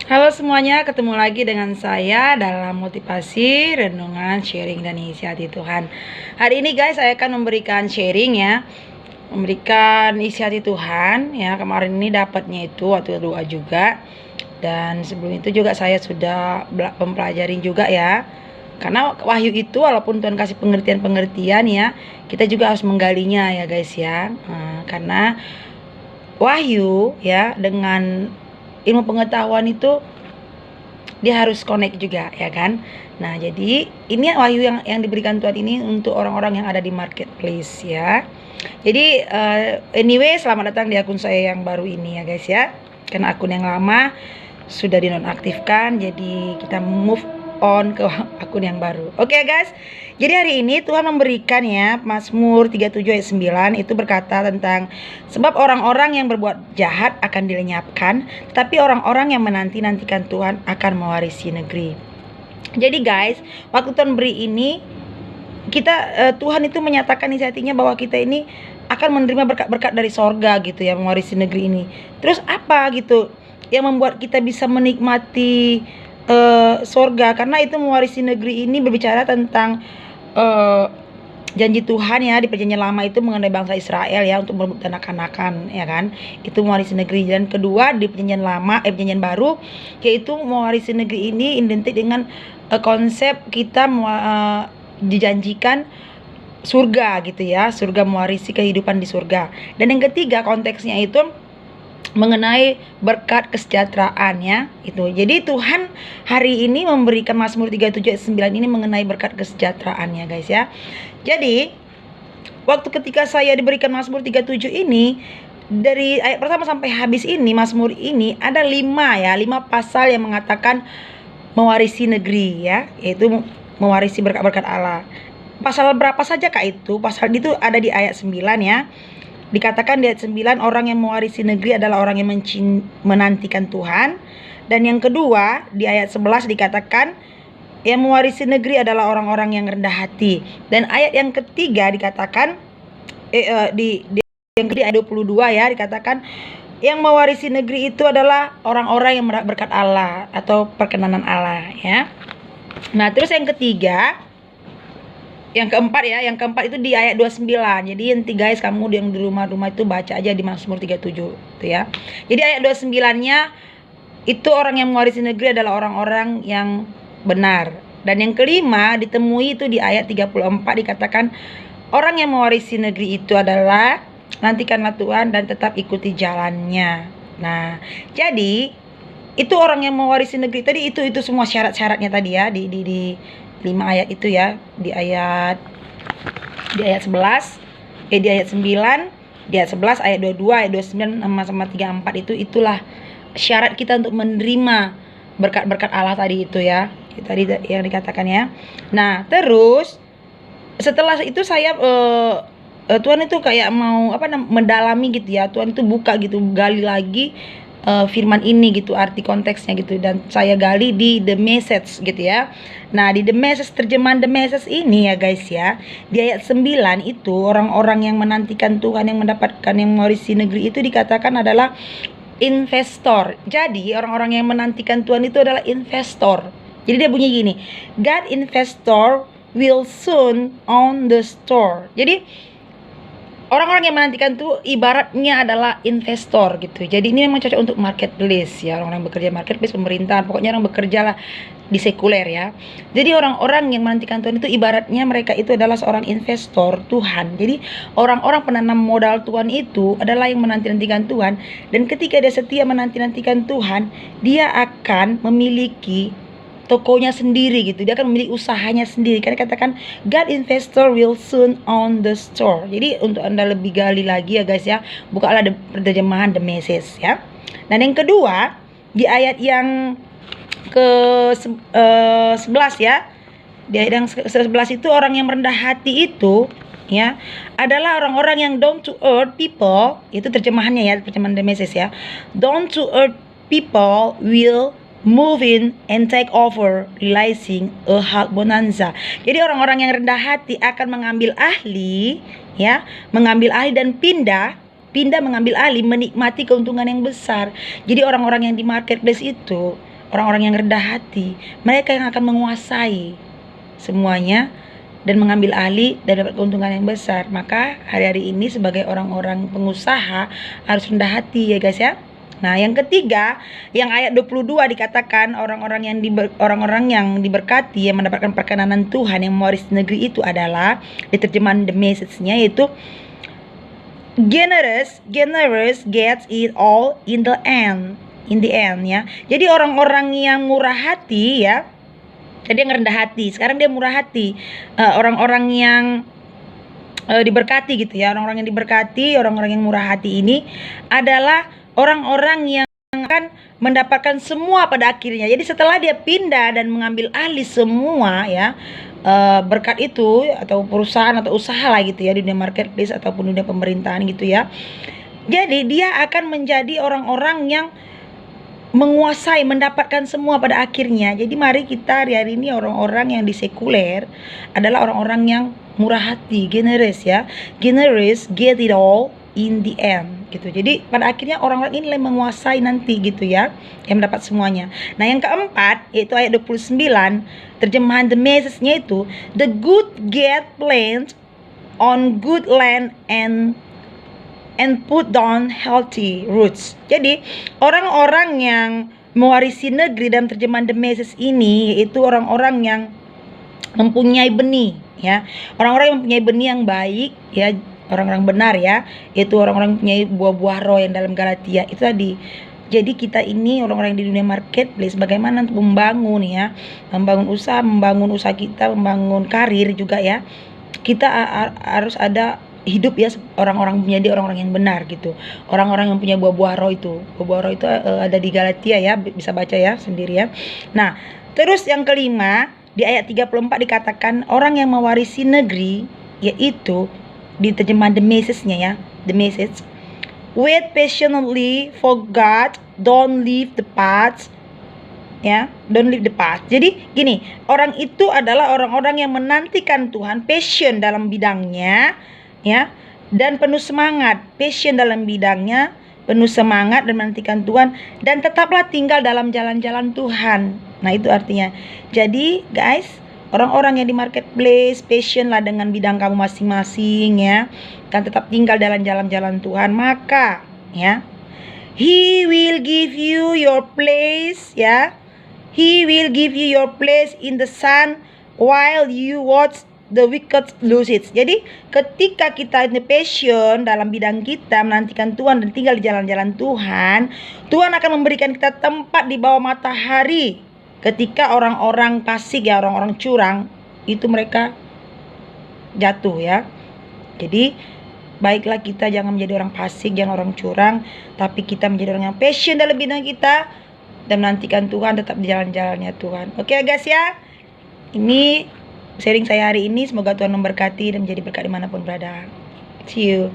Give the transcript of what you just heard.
Halo semuanya, ketemu lagi dengan saya dalam motivasi, renungan, sharing, dan isi hati Tuhan. Hari ini guys, saya akan memberikan sharing ya, memberikan isi hati Tuhan ya. Kemarin ini dapatnya itu waktu doa juga, dan sebelum itu juga saya sudah mempelajari juga ya. Karena wahyu itu walaupun Tuhan kasih pengertian-pengertian ya, kita juga harus menggalinya ya guys ya. Karena wahyu ya dengan ilmu pengetahuan itu dia harus connect juga ya kan. Nah jadi ini wahyu yang diberikan Tuhan ini untuk orang-orang yang ada di marketplace ya. Jadi anyway, selamat datang di akun saya yang baru ini ya guys ya, karena akun yang lama sudah dinonaktifkan, jadi kita move on ke akun yang baru. Oke guys, jadi hari ini Tuhan memberikan ya Mazmur 37 ayat 9 itu berkata tentang sebab orang-orang yang berbuat jahat akan dilenyapkan, tetapi orang-orang yang menanti-nantikan Tuhan akan mewarisi negeri. Jadi guys, waktu Tuhan beri ini kita Tuhan itu menyatakan isi hatinya bahwa kita ini akan menerima berkat-berkat dari sorga gitu ya, mewarisi negeri ini. Terus apa gitu yang membuat kita bisa menikmati sorga? Karena itu mewarisi negeri ini berbicara tentang janji Tuhan ya di perjanjian lama itu mengenai bangsa Israel ya, untuk merebut tanah Kanaan ya kan, itu mewarisi negeri. Dan kedua di perjanjian lama perjanjian baru, yaitu mewarisi negeri ini identik dengan konsep kita dijanjikan surga gitu ya, surga, mewarisi kehidupan di surga. Dan yang ketiga konteksnya itu mengenai berkat kesejahteraan ya itu. Jadi Tuhan hari ini memberikan Mazmur 37 ayat 9 ini mengenai berkat kesejahteraan ya guys ya. Jadi waktu ketika saya diberikan Mazmur 37 ini, dari ayat pertama sampai habis ini Mazmur ini ada 5 pasal yang mengatakan mewarisi negeri ya, yaitu mewarisi berkat-berkat Allah. Pasal berapa saja kak itu? Pasal itu ada di ayat 9 ya. Dikatakan di ayat 9 orang yang mewarisi negeri adalah orang yang menantikan Tuhan. Dan yang kedua di ayat 11 dikatakan yang mewarisi negeri adalah orang-orang yang rendah hati. Dan ayat yang ketiga dikatakan yang kedua ayat 22 ya, dikatakan yang mewarisi negeri itu adalah orang-orang yang mendapat berkat Allah atau perkenanan Allah ya. Nah terus yang ketiga, yang keempat itu di ayat 29. Jadi nanti guys, kamu yang di rumah-rumah itu baca aja di Mazmur 37 itu ya. Jadi ayat 29-nya itu orang yang mewarisi negeri adalah orang-orang yang benar. Dan yang kelima ditemui itu di ayat 34, dikatakan orang yang mewarisi negeri itu adalah nantikanlah Tuhan dan tetap ikuti jalannya. Nah, jadi itu orang yang mewarisi negeri tadi, itu semua syarat-syaratnya tadi ya, di 5 ayat itu ya, di ayat 11, di ayat 9, di ayat 11, ayat 22, ayat 29 sama 34 itulah syarat kita untuk menerima berkat-berkat Allah tadi itu ya. Tadi yang dikatakan ya. Nah, terus setelah itu saya Tuhan itu kayak mau mendalami gitu ya. Tuhan itu buka gitu, gali lagi firman ini gitu, arti konteksnya gitu, dan saya gali di The Message gitu ya. Nah di The Message, terjemahan The Message ini ya guys ya, di ayat 9 itu orang-orang yang menantikan Tuhan, yang mendapatkan, yang mewarisi negeri itu dikatakan adalah investor. Jadi orang-orang yang menantikan Tuhan itu adalah investor. Jadi dia bunyi gini, God investor will soon own the store. Jadi orang-orang yang menantikan tuh ibaratnya adalah investor gitu. Jadi ini memang cocok untuk marketplace ya, orang-orang yang bekerja marketplace, pemerintahan, pokoknya orang bekerja lah di sekuler ya. Jadi orang-orang yang menantikan Tuhan itu ibaratnya mereka itu adalah seorang investor Tuhan. Jadi orang-orang penanam modal Tuhan itu adalah yang menanti-nantikan Tuhan. Dan ketika dia setia menanti-nantikan Tuhan, dia akan memiliki tokonya sendiri gitu, dia akan memiliki usahanya sendiri. Karena katakan God investor will soon own the store. Jadi untuk Anda lebih gali lagi ya guys ya, bukalah terjemahan The Message ya. Dan yang kedua di ayat yang ke 11 ya, di ayat yang 11 itu orang yang merendah hati itu ya adalah orang-orang yang down to earth people. Itu terjemahannya ya, terjemahan The Message ya. Down to earth people will move in and take over, realizing a hard bonanza. Jadi orang-orang yang rendah hati akan mengambil alih ya, mengambil alih dan pindah mengambil alih, menikmati keuntungan yang besar. Jadi orang-orang yang di marketplace itu orang-orang yang rendah hati. Mereka yang akan menguasai semuanya dan mengambil alih dan dapat keuntungan yang besar. Maka hari-hari ini sebagai orang-orang pengusaha harus rendah hati ya guys ya. Nah, yang ketiga, yang ayat 22 dikatakan orang-orang yang diberkati, yang mendapatkan perkenanan Tuhan, yang mewarisi negeri itu adalah, di terjemahan The Message-nya yaitu generous gets it all in the end ya. Jadi orang-orang yang murah hati ya, tadi yang rendah hati, sekarang dia murah hati. Orang-orang yang diberkati gitu ya, orang-orang yang diberkati, orang-orang yang murah hati ini adalah orang-orang yang akan mendapatkan semua pada akhirnya. Jadi setelah dia pindah dan mengambil alih semua ya, berkat itu atau perusahaan atau usaha lah gitu ya, di dunia marketplace ataupun dunia pemerintahan gitu ya. Jadi dia akan menjadi orang-orang yang menguasai, mendapatkan semua pada akhirnya. Jadi mari kita hari ini orang-orang yang di sekuler adalah orang-orang yang murah hati, generous ya. Generous get it all in the end gitu. Jadi pada akhirnya orang-orang ini yang menguasai nanti gitu ya, yang mendapat semuanya. Nah, yang keempat yaitu ayat 29, terjemahan The Message-nya itu, the good get planted on good land and put down healthy roots. Jadi orang-orang yang mewarisi negeri dalam terjemahan The Message ini yaitu orang-orang yang mempunyai benih ya, orang-orang yang mempunyai benih yang baik ya, orang-orang benar ya, yaitu orang-orang yang mempunyai buah-buah roh yang dalam Galatia itu tadi. Jadi kita ini orang-orang di dunia marketplace bagaimana untuk membangun ya, membangun usaha kita, membangun karir juga ya. Kita harus ada hidup ya, orang-orang menjadi orang-orang yang benar gitu, orang-orang yang punya buah-buah roh itu. Buah-buah roh itu ada di Galatia ya, bisa baca ya sendiri ya. Nah, terus yang kelima di ayat 34 dikatakan orang yang mewarisi negeri, yaitu di terjemahan The Message-nya ya, The Message, wait patiently for God, don't leave the path ya, don't leave the path. Jadi gini, orang itu adalah orang-orang yang menantikan Tuhan, passion dalam bidangnya ya, dan penuh semangat, passion dalam bidangnya, penuh semangat dan menantikan Tuhan, dan tetaplah tinggal dalam jalan-jalan Tuhan. Nah, itu artinya. Jadi guys, orang-orang yang di marketplace passion lah dengan bidang kamu masing-masing ya, dan tetap tinggal dalam jalan-jalan Tuhan, maka ya He will give you your place ya. He will give you your place in the sun while you watch the wicked lose it. Jadi ketika kita ini passion dalam bidang kita, menantikan Tuhan dan tinggal di jalan-jalan Tuhan, Tuhan akan memberikan kita tempat di bawah matahari. Ketika orang-orang fasik ya, orang-orang curang itu mereka jatuh ya. Jadi baiklah kita jangan menjadi orang fasik, jangan orang curang, tapi kita menjadi orang yang passion dalam bidang kita dan menantikan Tuhan, tetap di jalan-jalannya Tuhan. Oke guys ya, ini sharing saya hari ini. Semoga Tuhan memberkati dan menjadi berkat dimanapun berada. See you.